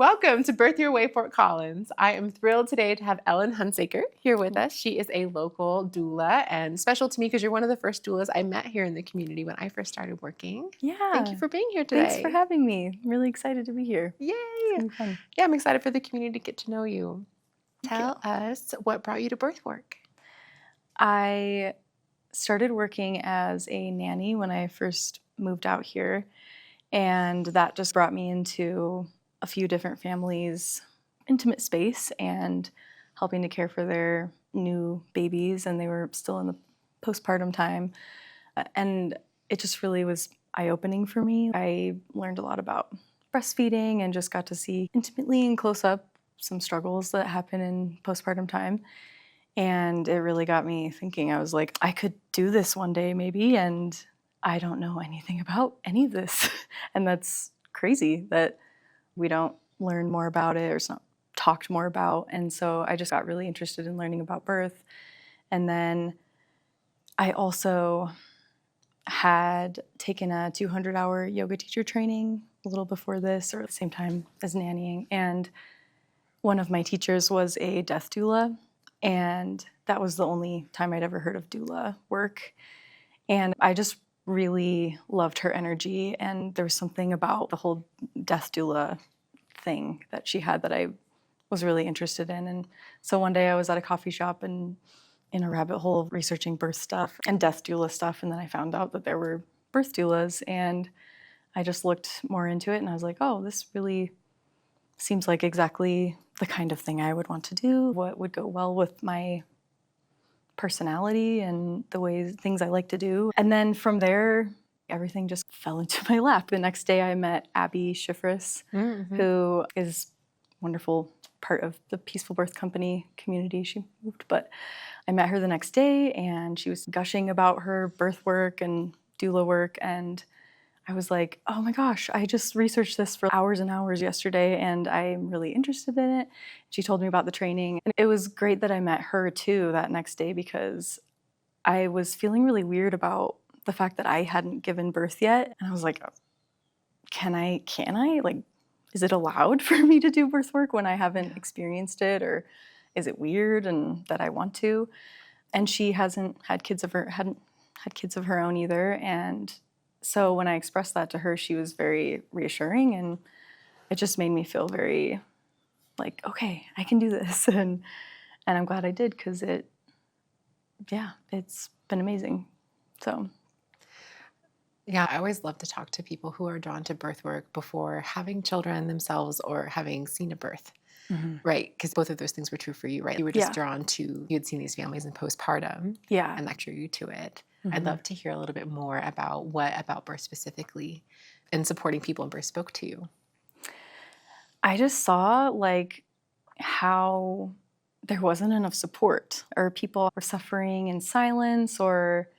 Welcome to Birth Your Way, Fort Collins. I am thrilled today to have Ellen Hunsaker here with us. She is a local doula and special to me because you're one of the first doulas I met here in the community when I first started working. Thank you Yeah. for being here today. Thanks for having me. I'm really excited to be here. Yay! It's gonna be fun. Yeah, I'm excited for the community to get to know you. Thank Tell us what brought you to birth work. I started working as a nanny when I first moved out here, and that just brought me into a few different families' intimate space and helping to care for their new babies, and they were still in the postpartum time. And it just really was eye-opening for me. I learned a lot about breastfeeding and just got to see intimately and close up some struggles that happen in postpartum time. And it really got me thinking. I was like, I could do this one day maybe, and I don't know anything about any of this. And that's crazy that we don't learn more about it or it's not talked more about. And so I just got really interested in learning about birth. And then I also had taken a 200-hour yoga teacher training a little before this, or at the same time as nannying. And one of my teachers was a death doula, and that was the only time I'd ever heard of doula work. And I just really loved her energy, and there was something about the whole death doula thing that she had that I was really interested in. And so one day I was at a coffee shop and in a rabbit hole researching birth stuff and death doula stuff, and then I found out that there were birth doulas, and I just looked more into it, and I was like, oh, this really seems like exactly the kind of thing I would want to do, what would go well with my personality and the ways things I like to do. And then from there, everything just fell into my lap. The next day I met Abby Schifris, who is a wonderful part of the Peaceful Birth Company community. She moved, but I met her the next day and she was gushing about her birth work and doula work, and I was like, oh my gosh, I just researched this for hours and hours yesterday and I'm really interested in it. She told me about the training. And it was great that I met her too that next day, because I was feeling really weird about the fact that I hadn't given birth yet. And I was like, can I? Like, is it allowed for me to do birth work when I haven't experienced it? Or is it weird and that I want to? And she hadn't had kids of her own either. And so when I expressed that to her, she was very reassuring, and it just made me feel very like, okay, I can do this. And I'm glad I did, because it's been amazing. So. Yeah, I always love to talk to people who are drawn to birth work before having children themselves or having seen a birth, right? Because both of those things were true for you, right? You were just drawn to, you had seen these families in postpartum and that drew you to it. I'd love to hear a little bit more about what about birth specifically and supporting people in birth spoke to you. I just saw like how there wasn't enough support, or people were suffering in silence, or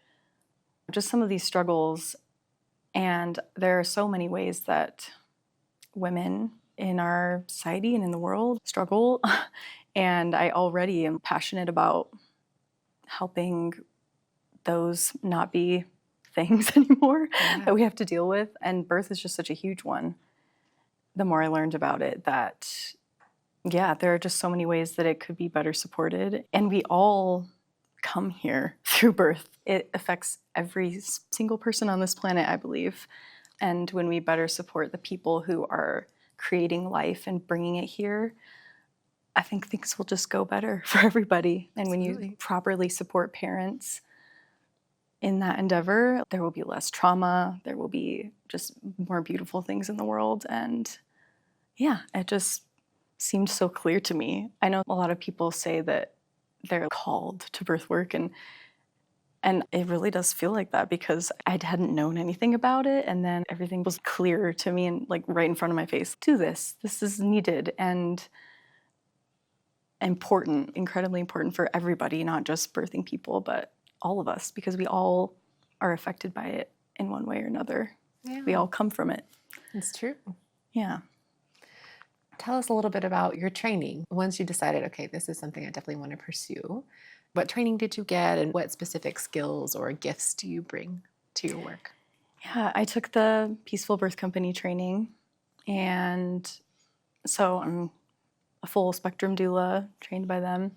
just some of these struggles. And there are so many ways that women in our society and in the world struggle. And I already am passionate about helping those not be things anymore that we have to deal with. And birth is just such a huge one. The more I learned about it, that, there are just so many ways that it could be better supported. And we all come here through birth. It affects every single person on this planet, I believe. And when we better support the people who are creating life and bringing it here, I think things will just go better for everybody. And when you properly support parents in that endeavor, there will be less trauma. There will be just more beautiful things in the world. And it just seemed so clear to me. I know a lot of people say that they're called to birth work, and it really does feel like that, because I hadn't known anything about it, and then everything was clear to me and like right in front of my face. Do this. This is needed and important, incredibly important for everybody, not just birthing people, but all of us, because we all are affected by it in one way or another. Yeah. We all come from it. It's true. Yeah. Tell us a little bit about your training. Once you decided, okay, this is something I definitely want to pursue, what training did you get, and what specific skills or gifts do you bring to your work? Yeah, I took the Peaceful Birth Company training, and So I'm a full spectrum doula trained by them.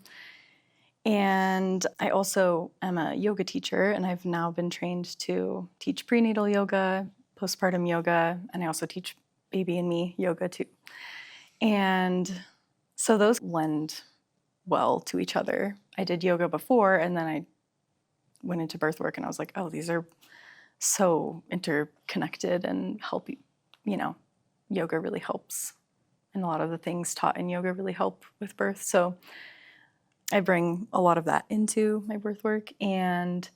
And I also am a yoga teacher, and I've now been trained to teach prenatal yoga, postpartum yoga, and I also teach baby and me yoga too. And so those lend well to each other. I did yoga before, and then I went into birth work, and I was like, oh, these are so interconnected and help, yoga really helps. And a lot of the things taught in yoga really help with birth. So I bring a lot of that into my birth work. And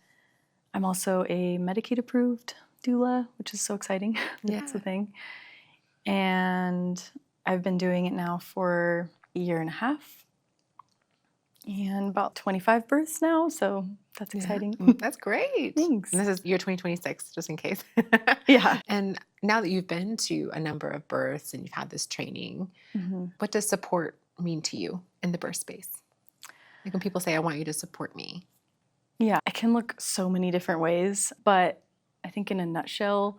I'm also a Medicaid approved doula, which is so exciting. That's the thing. And I've been doing it now for a year and a half and about 25 births now. So that's exciting. That's great. Thanks. And this is year 2026, just in case. Yeah. And now that you've been to a number of births and you've had this training, what does support mean to you in the birth space? Like when people say, I want you to support me. Yeah, it can look so many different ways, but I think in a nutshell,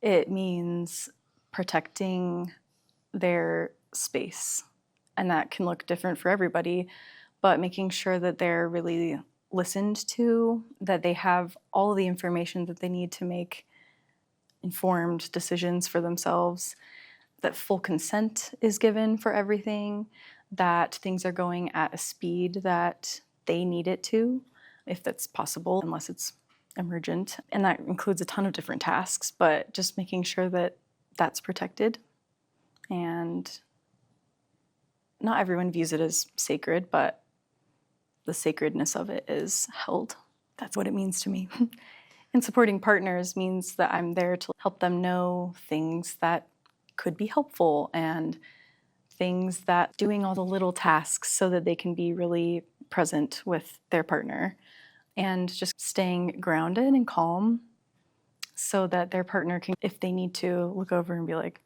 it means protecting their space. And that can look different for everybody, but making sure that they're really listened to, that they have all of the information that they need to make informed decisions for themselves, that full consent is given for everything, that things are going at a speed that they need it to, if that's possible, unless it's emergent. And that includes a ton of different tasks, but just making sure that that's protected. And not everyone views it as sacred, but the sacredness of it is held. That's what it means to me. And supporting partners means that I'm there to help them know things that could be helpful and things that doing all the little tasks so that they can be really present with their partner and just staying grounded and calm so that their partner can, if they need to, look over and be like,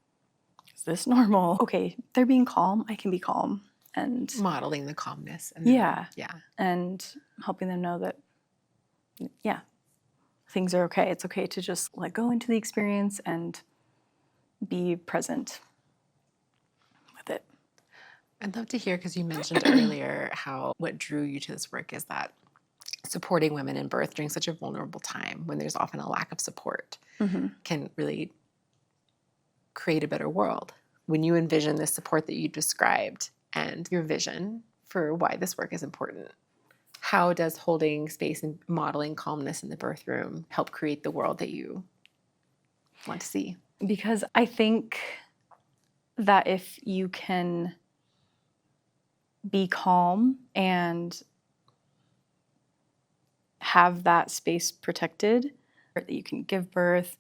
is this normal? Okay, they're being calm, I can be calm. And modeling the calmness. And and helping them know that, things are okay. It's okay to just let go into the experience and be present with it. I'd love to hear, because you mentioned earlier how what drew you to this work is that supporting women in birth during such a vulnerable time when there's often a lack of support can really create a better world. When you envision the support that you described and your vision for why this work is important, how does holding space and modeling calmness in the birth room help create the world that you want to see? Because I think that if you can be calm and have that space protected, that you can give birth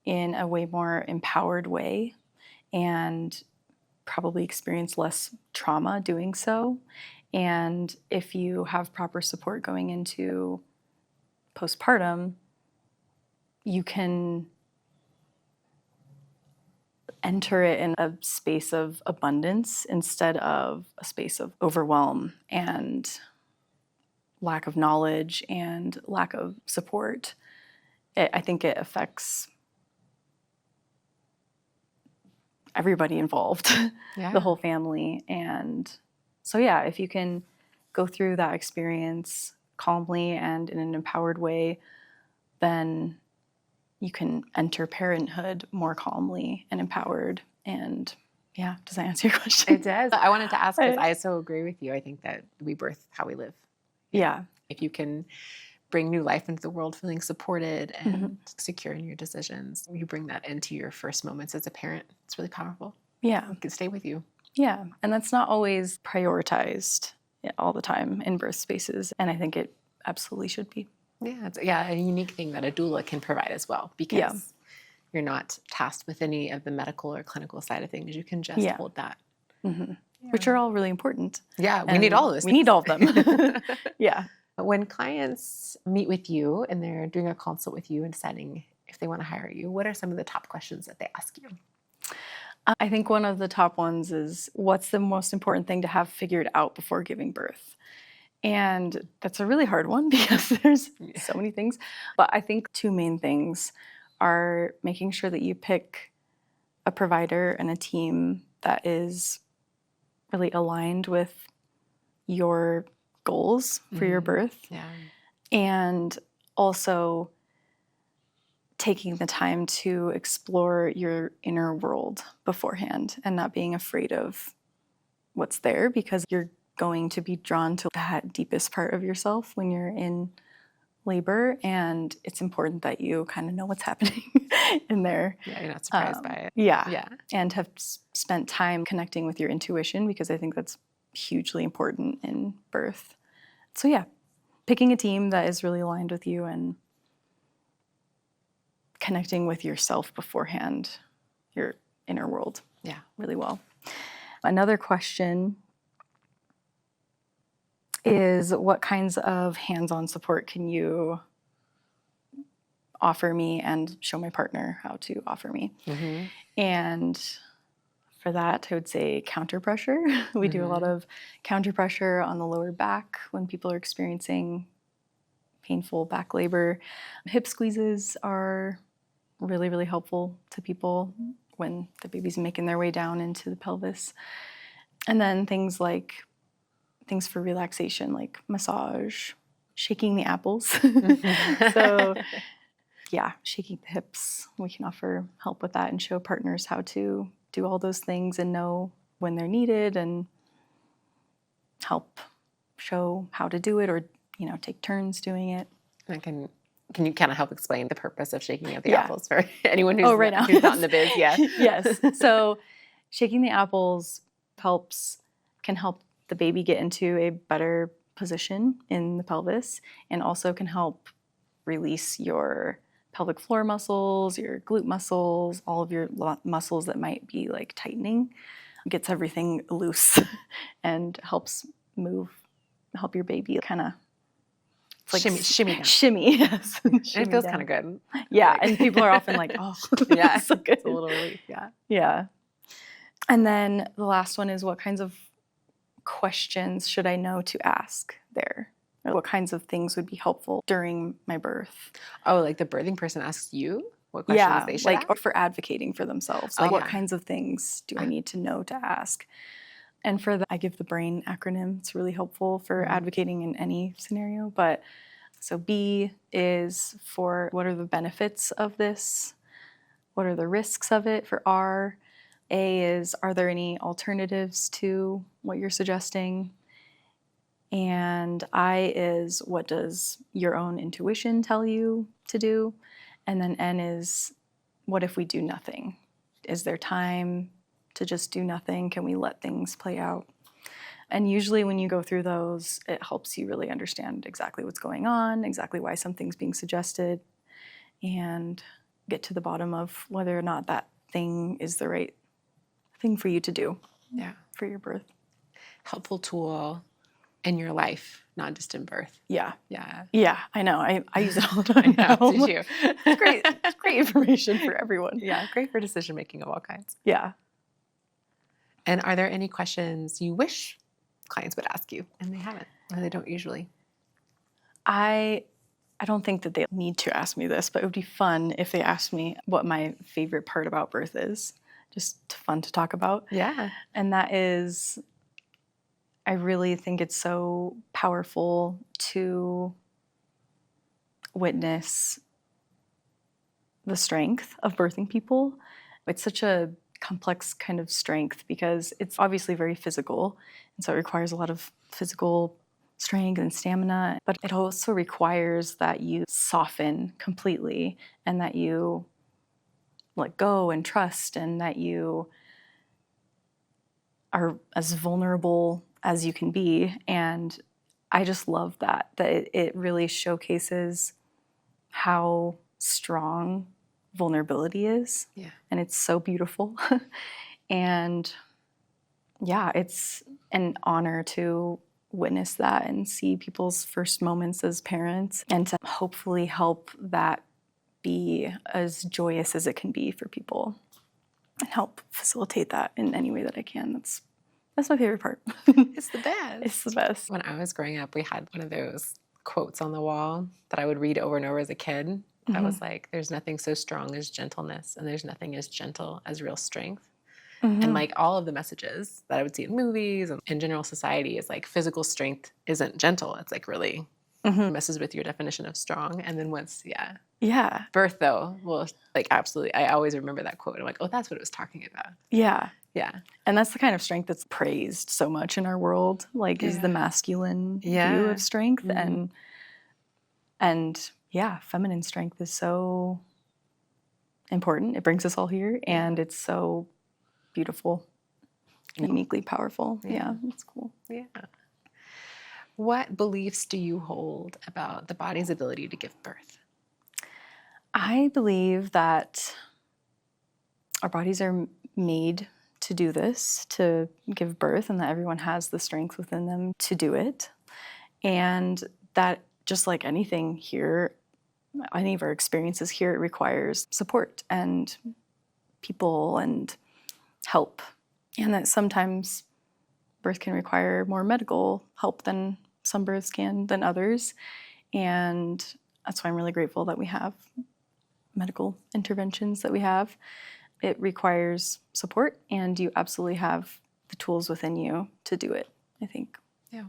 in a way more empowered way and probably experience less trauma doing so. And if you have proper support going into postpartum, you can enter it in a space of abundance instead of a space of overwhelm and lack of knowledge and lack of support. I think it affects everybody involved, the whole family. And so, if you can go through that experience calmly and in an empowered way, then you can enter parenthood more calmly and empowered. And does that answer your question? It does. I wanted to ask, because I so agree with you. I think that we birth how we live. Yeah. If you can bring new life into the world feeling supported and secure in your decisions, you bring that into your first moments as a parent. It's really powerful. Yeah. It can stay with you. Yeah. And that's not always prioritized all the time in birth spaces. And I think it absolutely should be. Yeah. It's a unique thing that a doula can provide as well, because you're not tasked with any of the medical or clinical side of things. You can just hold that. Which are all really important. Yeah. We need all of this. We need all of them. Yeah. When clients meet with you and they're doing a consult with you and deciding if they want to hire you, what are some of the top questions that they ask you? I think one of the top ones is, what's the most important thing to have figured out before giving birth? And that's a really hard one because there's so many things. But I think two main things are making sure that you pick a provider and a team that is really aligned with your goals for your birth. Yeah. And also taking the time to explore your inner world beforehand and not being afraid of what's there, because you're going to be drawn to that deepest part of yourself when you're in labor, and it's important that you kind of know what's happening in there. Yeah, you're not surprised by it. Yeah. Yeah. And have spent time connecting with your intuition, because I think that's hugely important in birth. So yeah, picking a team that is really aligned with you and connecting with yourself beforehand, your inner world. Yeah. Really well. Another question is, what kinds of hands-on support can you offer me and show my partner how to offer me? Mm-hmm. And for that, I would say counter pressure. We do a lot of counter pressure on the lower back when people are experiencing painful back labor. Hip squeezes are really, really helpful to people when the baby's making their way down into the pelvis. And then things for relaxation, like massage, shaking the apples. So yeah, shaking the hips. We can offer help with that and show partners how to do all those things and know when they're needed, and help show how to do it, or take turns doing it. And can you kind of help explain the purpose of shaking of the Yeah. apples for anyone who's, Right now. who's not in the biz? Yeah. Yes. So shaking the apples can help the baby get into a better position in the pelvis, and also can help release your pelvic floor muscles, your glute muscles, all of your muscles that might be like tightening. It gets everything loose and helps help your baby kind of like shimmy down. Shimmy, yes. And it feels kind of good. Yeah, and people are often like, oh, yeah, so good. It's a little relief. Yeah. Yeah. And then the last one is, what kinds of questions should I know to ask there? Or what kinds of things would be helpful during my birth? Oh, like the birthing person asks you what questions they should ask? Or for advocating for themselves. Like, what kinds of things do I need to know to ask? And for that, I give the BRAIN acronym. It's really helpful for advocating in any scenario. But so B is for, what are the benefits of this? What are the risks of it? For R. A is, are there any alternatives to what you're suggesting? And I is, what does your own intuition tell you to do? And then N is, what if we do nothing? Is there time to just do nothing? Can we let things play out? And usually when you go through those, it helps you really understand exactly what's going on, exactly why something's being suggested, and get to the bottom of whether or not that thing is the right thing for you to do. Yeah. For your birth. Helpful tool in your life, not just in birth. Yeah. Yeah. Yeah, I know. I use it all the time now. Did you? It's great. It's great information for everyone. Yeah, great for decision making of all kinds. Yeah. And are there any questions you wish clients would ask you and they haven't, or they don't usually? I don't think that they need to ask me this, but it would be fun if they asked me what my favorite part about birth is. Just fun to talk about. Yeah. And that is, I really think it's so powerful to witness the strength of birthing people. It's such a complex kind of strength, because it's obviously very physical, and so it requires a lot of physical strength and stamina, but it also requires that you soften completely, and that you let go and trust, and that you are as vulnerable as you can be. And I just love that it really showcases how strong vulnerability is. Yeah. And it's so beautiful. And yeah, it's an honor to witness that and see people's first moments as parents, and to hopefully help that be as joyous as it can be for people, and help facilitate that in any way that I can. That's my favorite part. It's the best. It's the best. When I was growing up, we had one of those quotes on the wall that I would read over and over as a kid. That was like, there's nothing so strong as gentleness, and there's nothing as gentle as real strength. And like all of the messages that I would see in movies and in general society is like physical strength isn't gentle. It's like really messes with your definition of strong. And then once, Yeah. birth though, well, like absolutely. I always remember that quote. I'm like, oh, that's what it was talking about. Yeah. Yeah. And that's the kind of strength that's praised so much in our world, like is the masculine view of strength. And yeah, feminine strength is so important. It brings us all here and it's so beautiful, uniquely powerful. Yeah, it's cool. Yeah. What beliefs do you hold about the body's ability to give birth? I believe that our bodies are made to do this, to give birth, and that everyone has the strength within them to do it. And that just like anything here, any of our experiences here, it requires support and people and help. And that sometimes birth can require more medical help than some births can than others. And that's why I'm really grateful that we have medical interventions that we have. It requires support, and you absolutely have the tools within you to do it, I think. Yeah.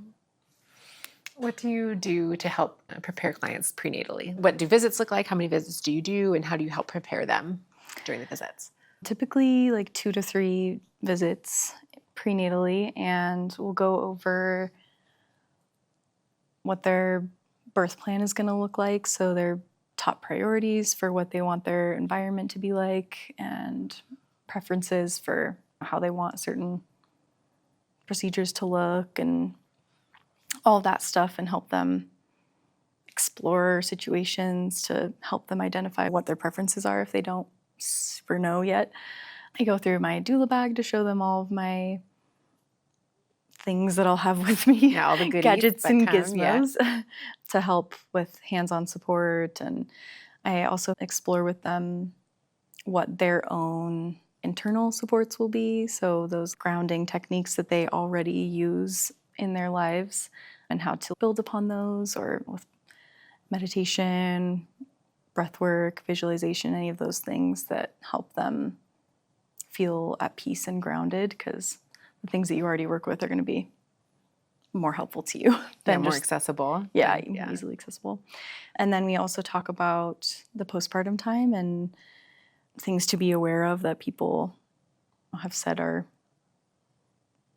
What do you do to help prepare clients prenatally? What do visits look like? How many visits do you do? And how do you help prepare them during the visits? Typically like 2 to 3 visits prenatally, and we'll go over what their birth plan is going to look like. So their top priorities for what they want their environment to be like, and preferences for how they want certain procedures to look, and all of that stuff, and help them explore situations to help them identify what their preferences are if they don't super know yet. I go through my doula bag to show them all of my things that I'll have with me, all the goodies, gadgets and gizmos to help with hands-on support. And I also explore with them what their own internal supports will be. So those grounding techniques that they already use in their lives, and how to build upon those, or with meditation, breath work, visualization, any of those things that help them feel at peace and grounded, because the things that you already work with are going to be more helpful to you than more accessible. Yeah, easily accessible. And then we also talk about the postpartum time and things to be aware of that people have said are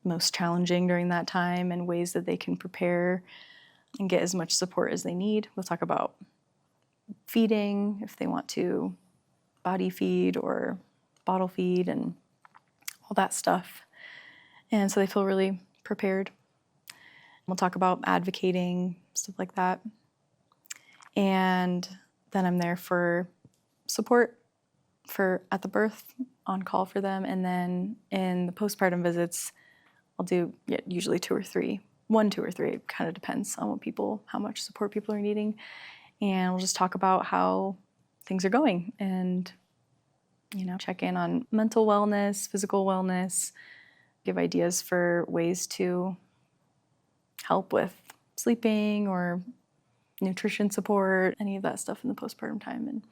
most challenging during that time, and ways that they can prepare and get as much support as they need. We'll talk about feeding, if they want to body feed or bottle feed, and all that stuff. And so they feel really prepared. We'll talk about advocating, stuff like that. And then I'm there for support for at the birth, on call for them. And then in the postpartum visits, I'll do usually 2 or 3. 1, 2, or 3. It kind of depends on how much support people are needing. And we'll just talk about how things are going, and check in on mental wellness, physical wellness, give ideas for ways to help with sleeping or nutrition support, any of that stuff in the postpartum time, and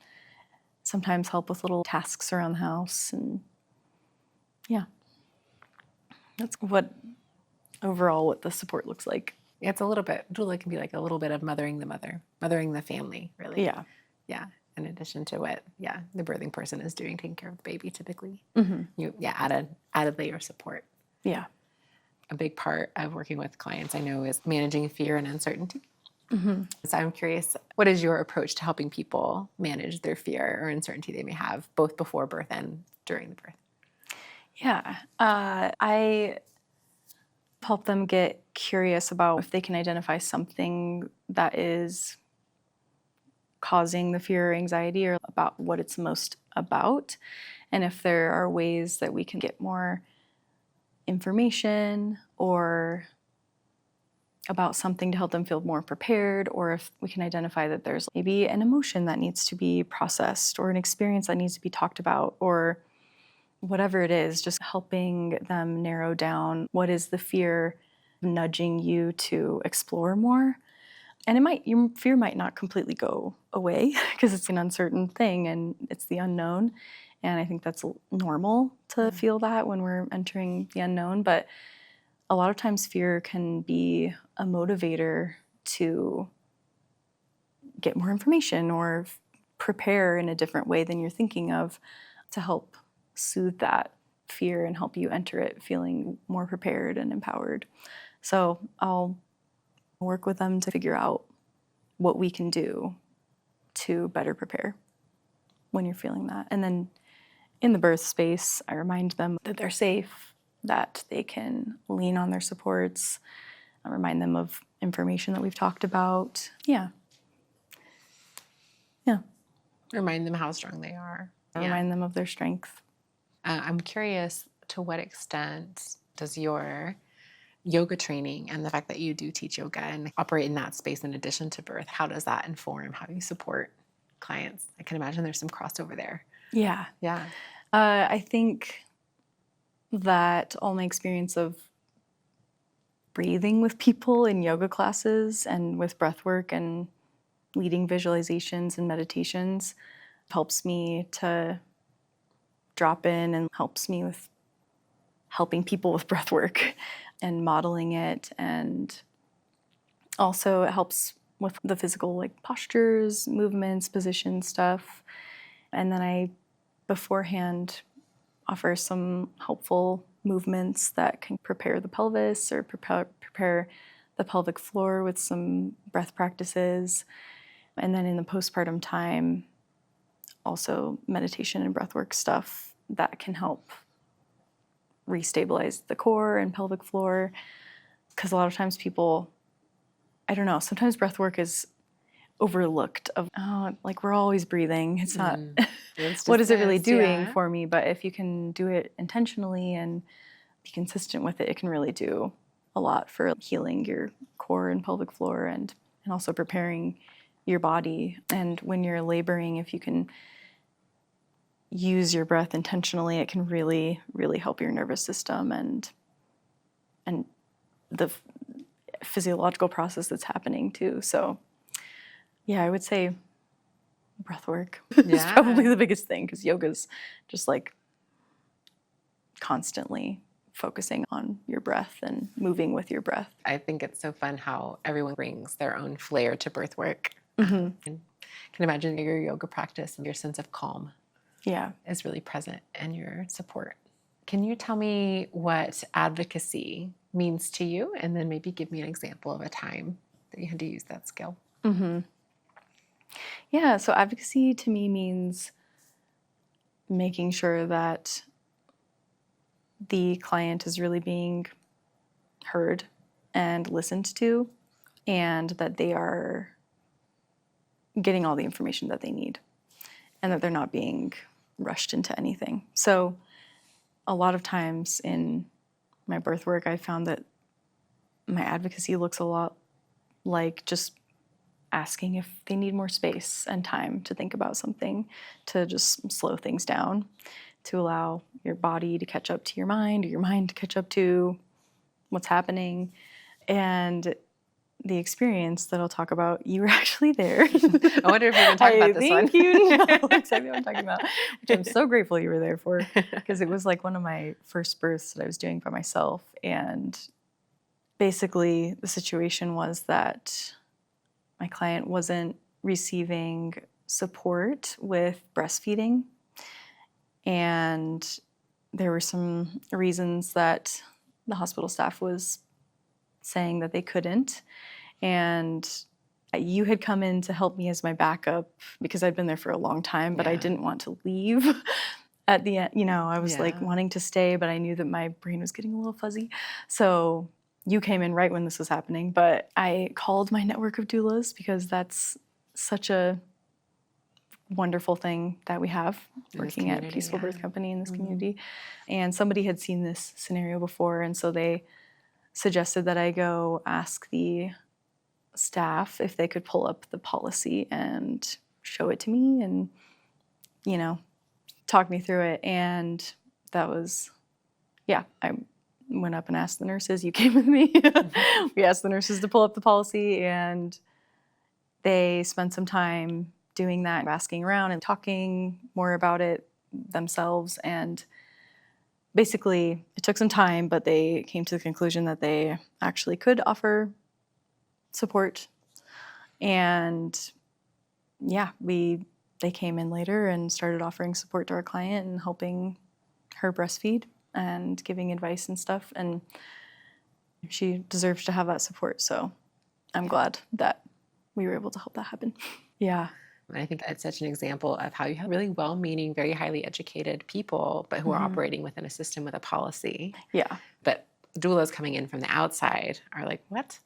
sometimes help with little tasks around the house. And that's what the support looks like. It's a little bit, doula can be like a little bit of mothering the mother, mothering the family, really. Yeah. Yeah. In addition to what, the birthing person is doing, taking care of the baby typically. You added layer of support. Yeah. A big part of working with clients, I know, is managing fear and uncertainty. So I'm curious, what is your approach to helping people manage their fear or uncertainty they may have, both before birth and during the birth? Yeah. I help them get curious about if they can identify something that is causing the fear or anxiety, or about what it's most about. And if there are ways that we can get more information or about something to help them feel more prepared, or if we can identify that there's maybe an emotion that needs to be processed, or an experience that needs to be talked about, or whatever it is, just helping them narrow down what is the fear nudging you to explore more. And your fear might not completely go away because it's an uncertain thing and it's the unknown. And I think that's normal to feel that when we're entering the unknown. But a lot of times fear can be a motivator to get more information or prepare in a different way than you're thinking of, to help soothe that fear and help you enter it feeling more prepared and empowered. So I'll work with them to figure out what we can do to better prepare when you're feeling that. And then in the birth space, I remind them that they're safe, that they can lean on their supports. I remind them of information that we've talked about. Yeah. Remind them how strong they are. Remind them of their strength. I'm curious, to what extent does your yoga training and the fact that you do teach yoga and operate in that space in addition to birth, how does that inform how you support clients? I can imagine there's some crossover there. Yeah. Yeah. I think that all my experience of breathing with people in yoga classes and with breath work and leading visualizations and meditations helps me to drop in and helps me with helping people with breath work and modeling it. And also it helps with the physical, like postures, movements, position stuff. And then I beforehand offer some helpful movements that can prepare the pelvis or prepare the pelvic floor with some breath practices. And then in the postpartum time, also meditation and breathwork stuff that can help restabilize the core and pelvic floor. Because a lot of times people, I don't know, sometimes breathwork is overlooked of, oh, like we're always breathing. It's not, what is it really doing for me? But if you can do it intentionally and be consistent with it, it can really do a lot for healing your core and pelvic floor and also preparing your body. And when you're laboring, if you can use your breath intentionally, it can really, really help your nervous system and the physiological process that's happening too. So yeah, I would say breath work is probably the biggest thing, because yoga's just like constantly focusing on your breath and moving with your breath. I think it's so fun how everyone brings their own flair to birth work. Mm-hmm. And can imagine your yoga practice and your sense of calm is really present in your support. Can you tell me what advocacy means to you, and then maybe give me an example of a time that you had to use that skill? Mm-hmm. Yeah, so advocacy to me means making sure that the client is really being heard and listened to, and that they are getting all the information that they need, and that they're not being rushed into anything. So a lot of times in my birth work, I found that my advocacy looks a lot like just asking if they need more space and time to think about something, to just slow things down, to allow your body to catch up to your mind, or your mind to catch up to what's happening. And the experience that I'll talk about, you were actually there. I wonder if we can talk about this one. I think you know exactly what I'm talking about, which I'm so grateful you were there for, because it was like one of my first births that I was doing by myself. And basically the situation was that my client wasn't receiving support with breastfeeding. And there were some reasons that the hospital staff was saying that they couldn't. And you had come in to help me as my backup because I'd been there for a long time, but I didn't want to leave at the end. You know, I was like wanting to stay, but I knew that my brain was getting a little fuzzy. So you came in right when this was happening, but I called my network of doulas because that's such a wonderful thing that we have working at Peaceful Birth Company in this community. And somebody had seen this scenario before, and so they suggested that I go ask the staff if they could pull up the policy and show it to me and, you know, talk me through it. And that was, I went up and asked the nurses. You came with me. We asked the nurses to pull up the policy, and they spent some time doing that, asking around and talking more about it themselves. And basically, it took some time, but they came to the conclusion that they actually could offer support. And yeah, they came in later and started offering support to our client and helping her breastfeed and giving advice and stuff. And she deserves to have that support. So I'm glad that we were able to help that happen. Yeah. And I think it's such an example of how you have really well-meaning, very highly educated people, but who are operating within a system with a policy. Yeah. But doulas coming in from the outside are like, what?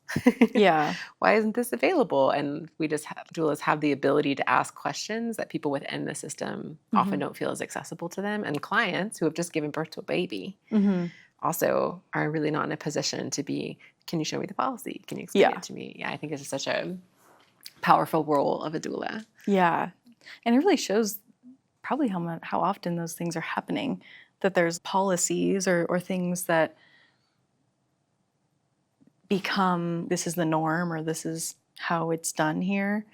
Yeah. Why isn't this available? And we just have doulas have the ability to ask questions that people within the system often don't feel as accessible to them. And clients who have just given birth to a baby also are really not in a position to be, can you show me the policy? Can you explain it to me? Yeah, I think it's just such a powerful role of a doula. Yeah. And it really shows probably how often those things are happening, that there's policies or things that become, this is the norm or this is how it's done here,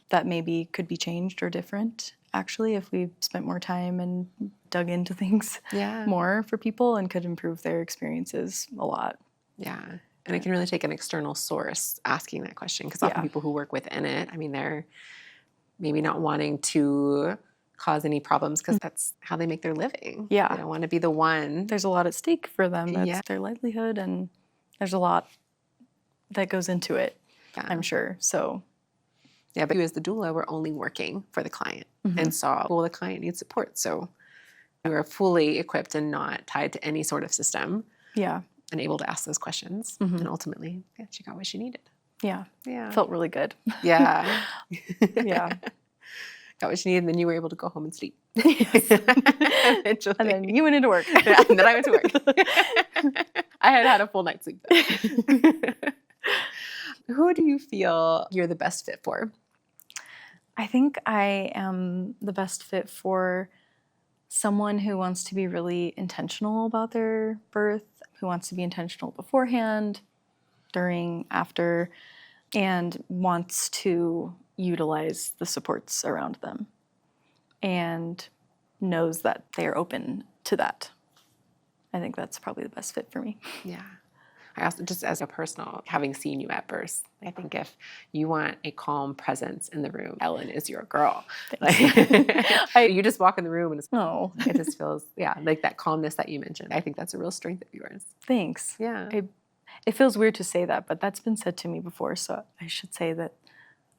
that maybe could be changed or different, actually, if we spent more time and dug into things more for people, and could improve their experiences a lot. Yeah. And it can really take an external source asking that question, because often people who work within it, I mean, they're maybe not wanting to cause any problems because that's how they make their living. Yeah. They don't want to be the one. There's a lot at stake for them. That's their livelihood, and there's a lot that goes into it, I'm sure. So yeah, but you as the doula were only working for the client and saw, well, the client needs support. So we were fully equipped and not tied to any sort of system. Yeah. And able to ask those questions. And ultimately, she got what she needed. Yeah. Yeah. Felt really good. Yeah. Yeah. Got what she needed, and then you were able to go home and sleep. Yes. And then you went into work. Yeah, and then I went to work. I had a full night's sleep though. Who do you feel you're the best fit for? I think I am the best fit for someone who wants to be really intentional about their birth, who wants to be intentional beforehand, during, after, and wants to utilize the supports around them and knows that they are open to that. I think that's probably the best fit for me. Yeah. I also, just as a personal, having seen you at birth, I think if you want a calm presence in the room, Ellen is your girl. Like, you just walk in the room and it just feels, like that calmness that you mentioned. I think that's a real strength of yours. Thanks. Yeah. It feels weird to say that, but that's been said to me before. So I should say that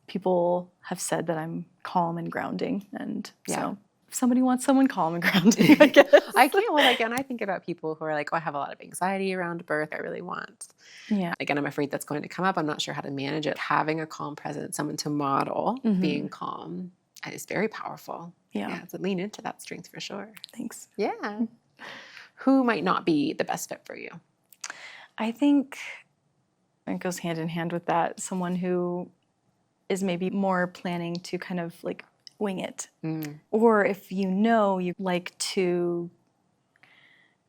people have said that I'm calm and grounding. And so if somebody wants someone calm and grounding, I guess. I can't. Well, again, I think about people who are like, oh, I have a lot of anxiety around birth. I really want. Yeah. Again, I'm afraid that's going to come up. I'm not sure how to manage it. Having a calm presence, someone to model being calm is very powerful. Yeah. So lean into that strength for sure. Thanks. Yeah. Who might not be the best fit for you? I think it goes hand in hand with that. Someone who is maybe more planning to kind of like wing it. Or if you like to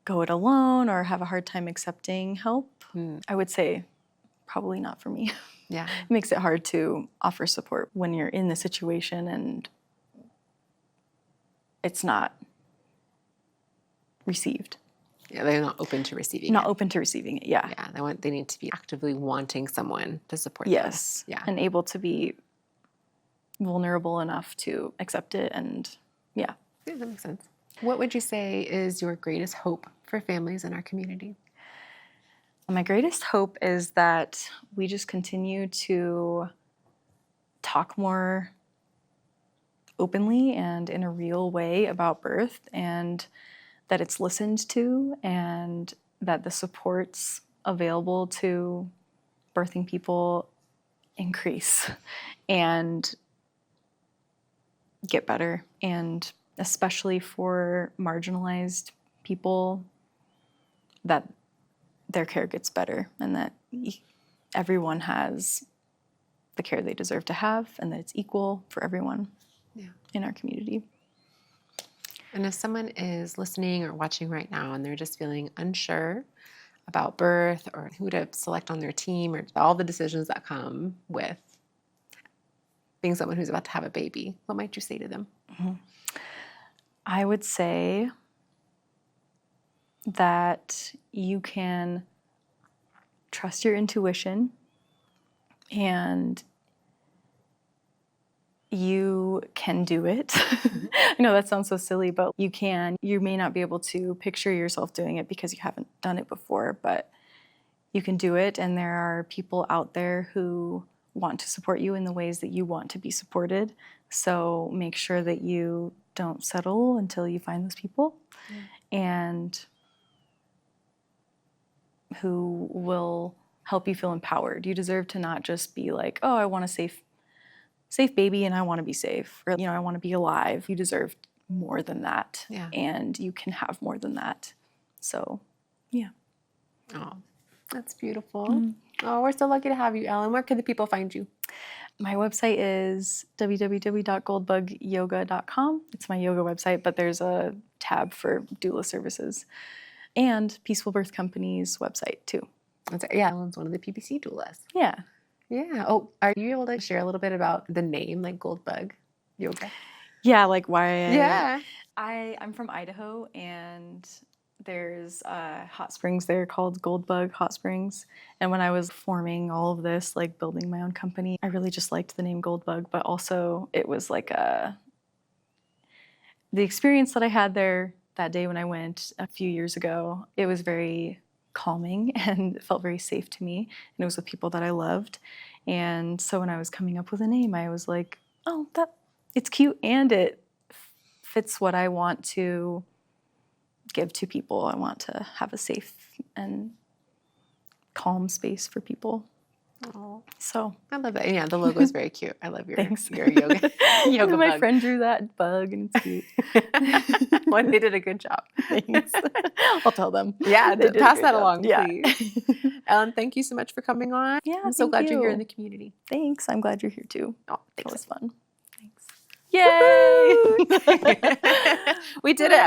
go it alone or have a hard time accepting help, I would say probably not for me. Yeah. It makes it hard to offer support when you're in the situation and it's not received. Yeah, they're not open to receiving it. Not open to receiving it, yeah. Yeah, they need to be actively wanting someone to support them. Yes. Yeah. And able to be vulnerable enough to accept it, and yeah, that makes sense. What would you say is your greatest hope for families in our community? My greatest hope is that we just continue to talk more openly and in a real way about birth, and that it's listened to, and that the supports available to birthing people increase and get better, and especially for marginalized people, that their care gets better, and that everyone has the care they deserve to have, and that it's equal for everyone in our community. And if someone is listening or watching right now and they're just feeling unsure about birth or who to select on their team or all the decisions that come with being someone who's about to have a baby, what might you say to them? I would say that you can trust your intuition, and you can do it. I know that sounds so silly, but you can. You may not be able to picture yourself doing it because you haven't done it before, but you can do it, and there are people out there who want to support you in the ways that you want to be supported. So make sure that you don't settle until you find those people, and who will help you feel empowered. You deserve to not just be like, oh, I want a safe baby and I want to be safe, or I want to be alive. You deserve more than that, and you can have more than that. So, yeah. Oh, that's beautiful. Oh, we're so lucky to have you, Ellen. Where can the people find you? My website is www.goldbugyoga.com. It's my yoga website, but there's a tab for doula services, and Peaceful Birth Company's website too. Ellen's one of the PBC doulas. Yeah. Yeah. Oh, are you able to share a little bit about the name, like Goldbug Yoga? Yeah, like why? Yeah. I'm from Idaho, and there's hot springs there called Goldbug Hot Springs. And when I was forming all of this, like building my own company, I really just liked the name Goldbug, but also it was like the experience that I had there that day when I went a few years ago, it was very calming and it felt very safe to me, and it was with people that I loved. And so when I was coming up with a name, I was like, oh, it's cute, and it fits what I want to give to people. I want to have a safe and calm space for people. Oh, so I love that. Yeah, the logo is very cute. I love your Thanks. your yoga My bug. friend drew that bug, and it's cute. Well, they did a good job. Thanks. I'll tell them. Yeah, They did a pass great that job. along, Yeah. please. Ellen, thank you so much for coming on. Yeah, I'm so glad you're here in you. the community. Thanks. I'm glad you're here too. Oh, That thanks. was fun. Thanks. Yay! We did it.